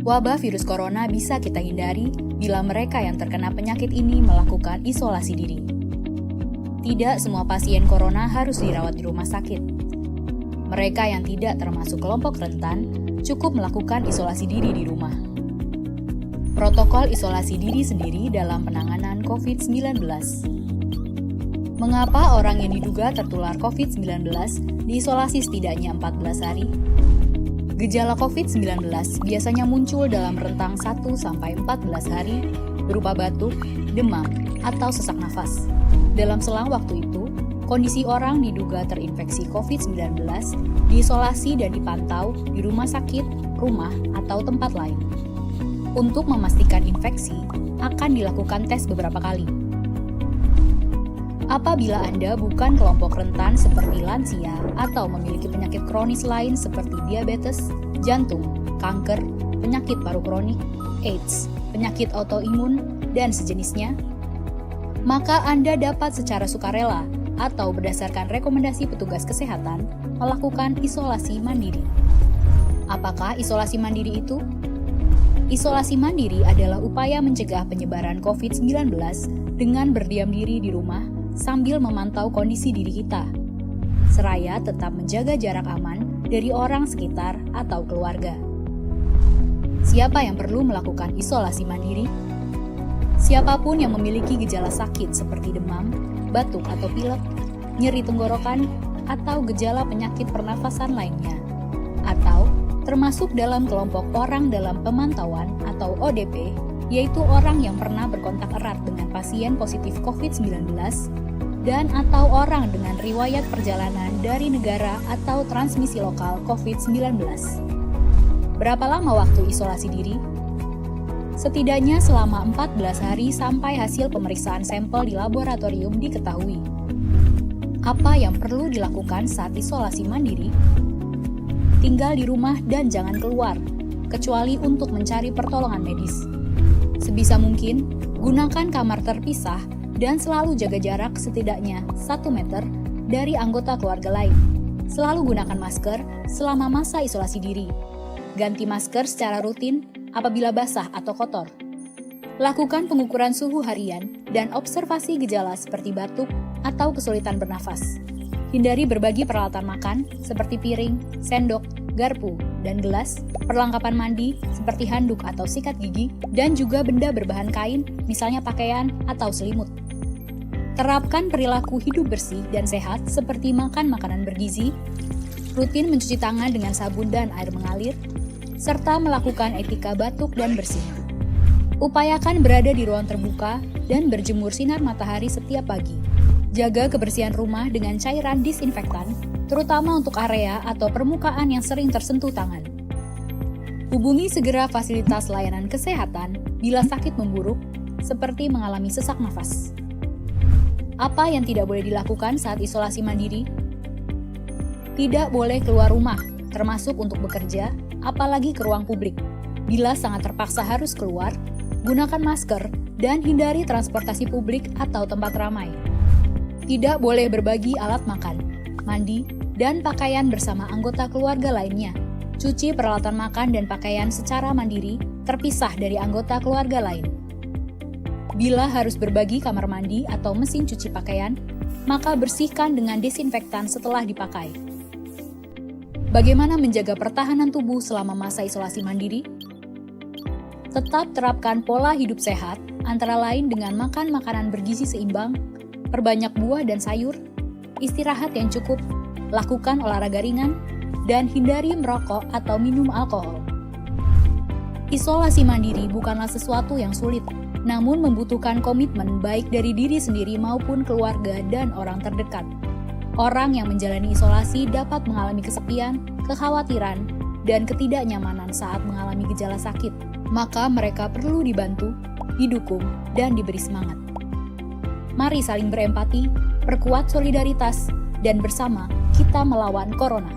Wabah virus corona bisa kita hindari bila mereka yang terkena penyakit ini melakukan isolasi diri. Tidak semua pasien corona harus dirawat di rumah sakit. Mereka yang tidak termasuk kelompok rentan cukup melakukan isolasi diri di rumah. Protokol isolasi diri sendiri dalam penanganan COVID-19. Mengapa orang yang diduga tertular COVID-19 diisolasi setidaknya 14 hari? Gejala COVID-19 biasanya muncul dalam rentang 1-14 hari berupa batuk, demam, atau sesak nafas. Dalam selang waktu itu, kondisi orang diduga terinfeksi COVID-19 diisolasi dan dipantau di rumah sakit, rumah, atau tempat lain. Untuk memastikan infeksi, akan dilakukan tes beberapa kali. Apabila Anda bukan kelompok rentan seperti lansia atau memiliki penyakit kronis lain seperti diabetes, jantung, kanker, penyakit paru kronik, AIDS, penyakit autoimun, dan sejenisnya, maka Anda dapat secara sukarela atau berdasarkan rekomendasi petugas kesehatan melakukan isolasi mandiri. Apakah isolasi mandiri itu? Isolasi mandiri adalah upaya mencegah penyebaran COVID-19 dengan berdiam diri di rumah sambil memantau kondisi diri kita, seraya tetap menjaga jarak aman dari orang sekitar atau keluarga. Siapa yang perlu melakukan isolasi mandiri? Siapapun yang memiliki gejala sakit seperti demam, batuk atau pilek, nyeri tenggorokan, atau gejala penyakit pernafasan lainnya, atau termasuk dalam kelompok orang dalam pemantauan atau ODP, yaitu orang yang pernah berkontak erat dengan pasien positif COVID-19 dan atau orang dengan riwayat perjalanan dari negara atau transmisi lokal COVID-19. Berapa lama waktu isolasi diri? Setidaknya selama 14 hari sampai hasil pemeriksaan sampel di laboratorium diketahui. Apa yang perlu dilakukan saat isolasi mandiri? Tinggal di rumah dan jangan keluar, kecuali untuk mencari pertolongan medis. Sebisa mungkin, gunakan kamar terpisah dan selalu jaga jarak setidaknya 1 meter dari anggota keluarga lain. Selalu gunakan masker selama masa isolasi diri. Ganti masker secara rutin apabila basah atau kotor. Lakukan pengukuran suhu harian dan observasi gejala seperti batuk atau kesulitan bernafas. Hindari berbagi peralatan makan seperti piring, sendok, garpu, dan gelas, perlengkapan mandi seperti handuk atau sikat gigi, dan juga benda berbahan kain, misalnya pakaian atau selimut. Terapkan perilaku hidup bersih dan sehat seperti makan makanan bergizi, rutin mencuci tangan dengan sabun dan air mengalir, serta melakukan etika batuk dan bersih. Upayakan berada di ruang terbuka dan berjemur sinar matahari setiap pagi. Jaga kebersihan rumah dengan cairan disinfektan, terutama untuk area atau permukaan yang sering tersentuh tangan. Hubungi segera fasilitas layanan kesehatan bila sakit memburuk, seperti mengalami sesak nafas. Apa yang tidak boleh dilakukan saat isolasi mandiri? Tidak boleh keluar rumah, termasuk untuk bekerja, apalagi ke ruang publik. Bila sangat terpaksa harus keluar, gunakan masker dan hindari transportasi publik atau tempat ramai. Tidak boleh berbagi alat makan, mandi, dan pakaian bersama anggota keluarga lainnya. Cuci peralatan makan dan pakaian secara mandiri, terpisah dari anggota keluarga lain. Bila harus berbagi kamar mandi atau mesin cuci pakaian, maka bersihkan dengan desinfektan setelah dipakai. Bagaimana menjaga pertahanan tubuh selama masa isolasi mandiri? Tetap terapkan pola hidup sehat, antara lain dengan makan makanan bergizi seimbang, perbanyak buah dan sayur, istirahat yang cukup, lakukan olahraga ringan, dan hindari merokok atau minum alkohol. Isolasi mandiri bukanlah sesuatu yang sulit, namun membutuhkan komitmen baik dari diri sendiri maupun keluarga dan orang terdekat. Orang yang menjalani isolasi dapat mengalami kesepian, kekhawatiran, dan ketidaknyamanan saat mengalami gejala sakit. Maka mereka perlu dibantu, didukung, dan diberi semangat. Mari saling berempati, perkuat solidaritas, dan bersama kita melawan corona.